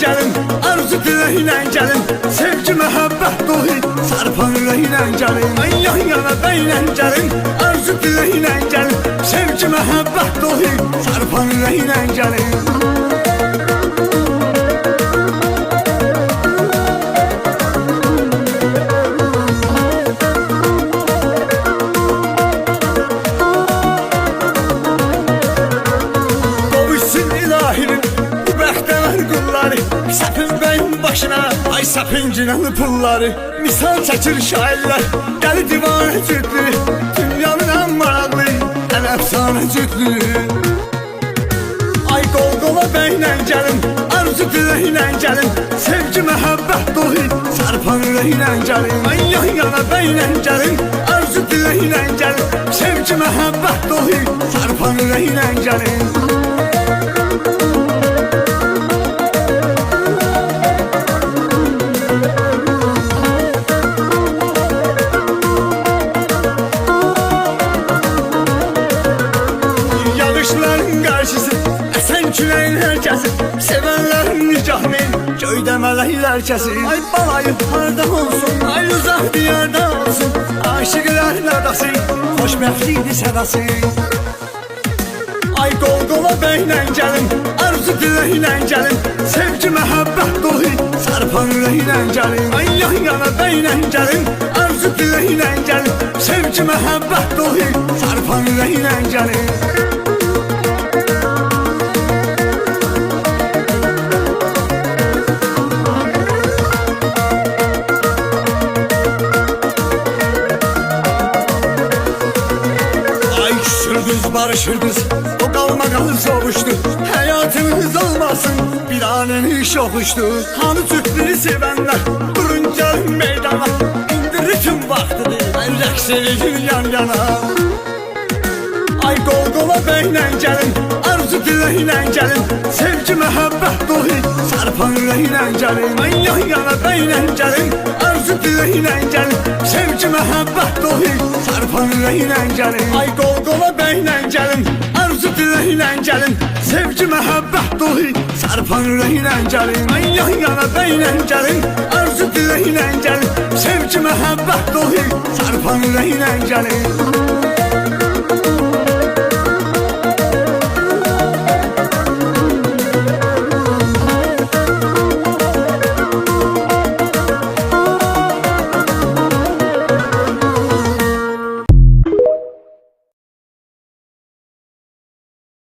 gəlin, arzu diləklə gəlin, sevgi məhəbbət dolu sarpan ürəklə gəlin. Ay yan yana bəylə gəlin, arzu diləklə gəlin, sevgi məhəbbət dolu sarpan ürəklə gəlin. Səpin bəyin başına, ay səpin cinanlı pulları. Misal çəkir şairlər, dəli divanə cütlü, dünyanın ən maraqlı, ən əfsanə cütlü. Ay qol-qola bəylə gəlin, arzu diləklə gəlin, sevgi məhəbbət dolu sarpan ürəklə gəlin. Ay yan yana bəylə gəlin, arzu diləklə gəlin, sevgi məhəbbət dolu sarpan ürəklə gəlin. Küləyin hər kəsin, sevənlərin nicahmin, göydə mələklər kəsin. Ay balayı harda olsun, ay uzaq diyarda olsun, aşıqlar nədası, xoşbəxtlidir sədası. Ay qol-qola bəylə gəlin, arzu diləklə gəlin, sevgi məhəbbət dolu sarpan ürəklə gəlin. Ay yan yana bəylə gəlin, arzu diləklə gəlin, sevgi məhəbbət dolu sarpan ürəklə gəlin. Küsürdünüz, barışırdınız, o qalmaqalı soğuşdu. Həyatınız olmasın, bir aneniş oxuşdu. Hanı cütlünü sevənlər, durun gəlin meydana. İndi ritim vaxtıdır, mən rəqs edin yan yana. Ay qol-qola bəylə gəlin, arzu diləklə gəlin, sevgi məhəbbət dolu sarpan ürəklə gəlin. Ay yan yana bəylə gəlin, arzu diləklə gəlin, sevgi məhəbbət dolu sarpan ürəklə gəlin. Ay qol-qola bəylə gəlin, arzu diləklə gəlin, sevgi məhəbbət dolu sarpan ürəklə gəlin. Ay yan yana bəylə gəlin, arzu diləklə gəlin, sevgi məhəbbət dolu sarpan ürəklə gəlin.